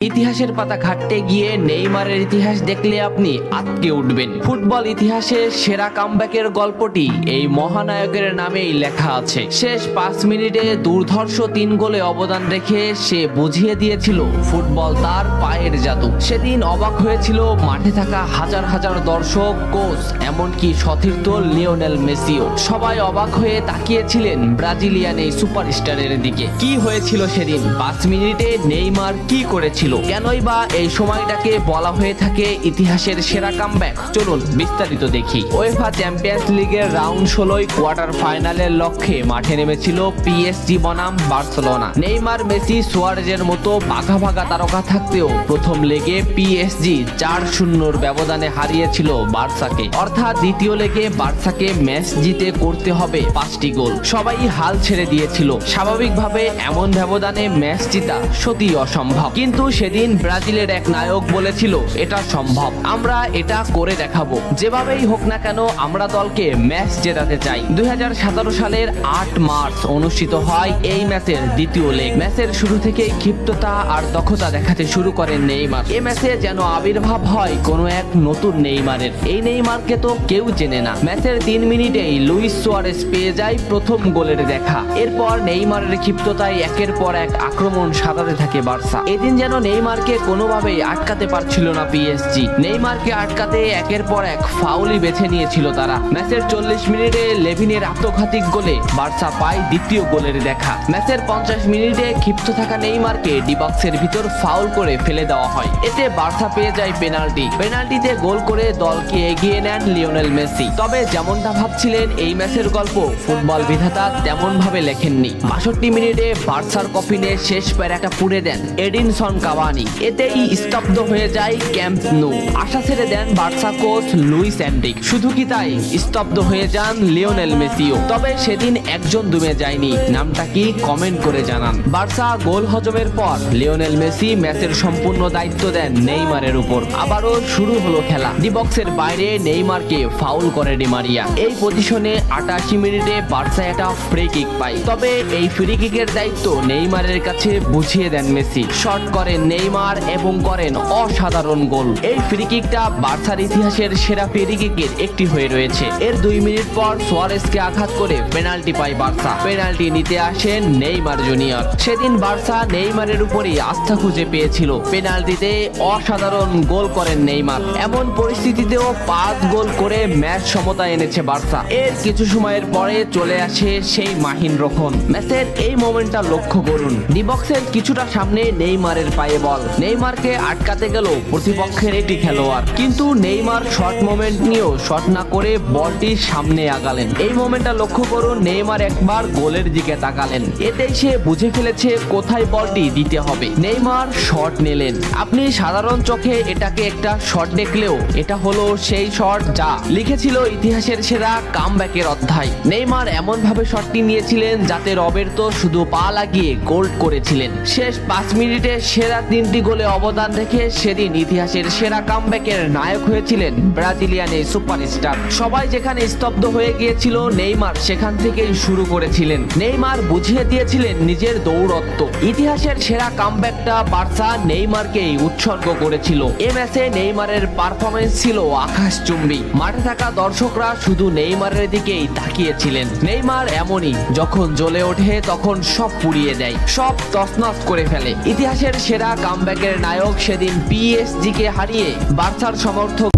ইতিহাসের পাতা ঘাটতে গিয়ে নেইমারের ইতিহাস দেখলে আপনি আঁতকে উঠবেন। ফুটবল ইতিহাসে সেরা কামব্যাকের গল্পটি এই মহানায়কের নামেই লেখা আছে। শেষ 5 মিনিটে দুর্ধর্ষ 3 গোলে অবদান রেখে সে বুঝিয়ে দিয়েছিল ফুটবল তার পায়ের জাদু। সেদিন অবাক হয়েছিল মাঠে থাকা হাজার হাজার দর্শক, কোচ, এমনকি সতীর্থ লিওনেল মেসিও। সবাই অবাক হয়ে তাকিয়েছিলেন ব্রাজিলিয়ান এই সুপারস্টারের দিকে। কি হয়েছিল সেদিন? 5 মিনিটে নেইমার কি করেছিল? কেনই বা এই সময়টাকে বলা হয়ে থাকে ইতিহাসের সেরা কামব্যাক? চলুন বিস্তারিত দেখি। উয়েফা চ্যাম্পিয়ন্স লিগের রাউন্ড 16 কোয়ার্টার ফাইনালের লক্ষ্যে মাঠে নেমেছিল পিএসজি বনাম বার্সেলোনা। নেইমার, মেসি, সুয়ারেজের মতো ভাগা ভাগা তারকা থাকতেও প্রথম লেগে পিএসজি 4-0 ব্যবধানে হারিয়েছিল বার্সাকে। অর্থাৎ দ্বিতীয় লেগে বার্সাকে ম্যাচ জিতে করতে হবে 5টি গোল। সবাই হাল ছেড়ে দিয়েছিল। স্বাভাবিকভাবে এমন ব্যবধানে ম্যাচ জিতা সত্যি অসম্ভব, কিন্তু সেদিন ব্রাজিলের এক নায়ক বলেছিল এটা সম্ভব, আমরা এটা করে দেখাবো। যেভাবেই হোক না কেন আমরা দলকে ম্যাচ জেতাতে চাই। 2017 সালের 8 মার্চ অনুষ্ঠিত হয় এই ম্যাচের দ্বিতীয় লেগ। ম্যাচের শুরু থেকেই ক্ষিপ্ততা আর দক্ষতা দেখাতে শুরু করেন নেইমার। এই ম্যাচে যেন আবির্ভাব হয় কোনো এক নতুন নেইমারের। এই নেইমারকে তো কেউ চেনে না। ম্যাচের 3 মিনিটেই লুইস সুয়ারেজ পেয়ে যায় প্রথম গোলের দেখা। এরপর নেইমারের ক্ষিপ্ততায় একের পর এক আক্রমণ সাজাতে থাকে বার্সা। এদিন যেন নেইমারকে কোনোভাবেই আটকাতে পারছিল না পিএসজি। নেইমারকে আটকাতে একের পর এক ফাউলই বেছে নিয়েছিল তারা। ম্যাচের 40 মিনিটে লেভিনের আত্মঘাতী গোলে বার্সা পায় দ্বিতীয় গোলের দেখা। ম্যাচের 50 মিনিটে ক্ষিপ্ত থাকা নেইমারকে ডি বক্সের ভিতর ফাউল করে ফেলে দেওয়া হয়। এতে বার্সা পেয়ে যায় পেনাল্টিতে গোল করে দলকে এগিয়ে নেন লিওনেল মেসি। তবে যেমনটা ভাবছিলেন এই ম্যাচের গল্প ফুটবল বিধাতা তেমন ভাবে লেখেননি। 62 মিনিটে বার্সার কফিনে শেষ প্যারাটা পুড়ে দেন এডিনসন কাভানি। এতেই স্তব্ধ হয়ে যায় ক্যাম্প নু। আশা ছেড়ে দেন বার্সা কোচ লুইস এনরিক। শুধু কি তাই, স্তব্ধ হয়ে যান লিওনেল মেসিও। তবে সেদিন একজন দমে যায়নি। নামটা কি কমেন্ট করে জানান। বার্সা গোল হজমের পর লিওনেল মেসি ম্যাচের সম্পূর্ণ দায়িত্ব দেন নেইমারের উপর। আবারও শুরু হলো খেলা। ডি বক্সের বাইরে নেইমারকে ফাউল করে ডি মারিয়া। এই পজিশনে 88 মিনিটে বার্সা একটা ফ্রি কিক পায়। তবে এই ফ্রি কিকের দায়িত্ব নেইমারের কাছে বুঝিয়ে দেন মেসি। শট করেন নেইমার এবং করেন অসাধারণ গোল। এই ফ্রি কিকটা বার্সার ইতিহাসের সেরা ফ্রি কিকের একটি হয়ে রয়েছে। এর 2 মিনিট পর সুয়ারেজকে আঘাত করে পেনাল্টি পায় বার্সা। পেনাল্টি নিতে আসেন নেইমার জুনিয়র। সেদিন বার্সা নেইমারের উপরই আস্থা খুঁজে পেয়েছিল। পেনাল্টিতে অসাধারণ গোল করেন নেইমার। এমন পরিস্থিতিতেও 5 গোল করে ম্যাচ সমতা এনেছে বার্সা। এর কিছু সময়ের পরে চলে আসে সেই মাহিন রক্ষণ। ম্যাচের এই মোমেন্টটা লক্ষ্য করুন। ডি বক্সের কিছুটা সামনে নেইমারের পায়ে বল। নেইমারকে আটকাতে গেল প্রতিপক্ষের একটি খেলোয়াড়, কিন্তু নেইমার শর্ট মোমেন্ট নিয়েও শট না করে বলটি সামনে আগালেন। এই মোমেন্টটা লক্ষ্য করুন। নেইমার একবার গোলের দিকে তাকালেন। এতেই সে বুঝে ফেলেছে কোথায় বলটি দিতে হবে। নেইমার শট নিলেন। আপনি সাধারণ চোখে এটাকে একটা শট দেখলেও এটা হলো সেই শট যা লিখেছিল ইতিহাসের সেরা কামব্যাকের অধ্যায়। নেইমার এমন ভাবে শটটি নিয়েছিলেন যাতে রবের্তো শুধু পা লাগিয়ে গোল করেছিলেন। শেষ 5 মিনিটে সেরা 3টি গোলে অবদান রেখে সেদিন ইতিহাসের সেরা কামব্যাকের নায়ক হয়েছিলেন ব্রাজিলিয়ান এই সুপারস্টার। সবাই যেখানে স্তব্ধ হয়ে গিয়েছিল নেইমার সেখান থেকেই শুরু করেছিলেন। নেইমার বুঝিয়ে দিয়েছিলেন নিজের দৌড়ত্ব। ইতিহাসের সেরা কামব্যাকটা বার্সা নেইমারকেই উৎসর্গ করেছিল। এ ম্যাচে নেইমারের পারফরমেন্স ছিল আকাশচুম্বী। মাঠে থাকা দর্শকরা শুধু নেইমারের দিকেই তাকিয়েছিলেন। নেইমার এমনই, যখন জ্বলে ওঠে তখন সব পুড়িয়ে দেয়, সব তছনছ করে ফেলে। ইতিহাসের সেরা কামব্যাকের নায়ক সেদিন পিএসজি কে হারিয়ে বার্সার সমর্থক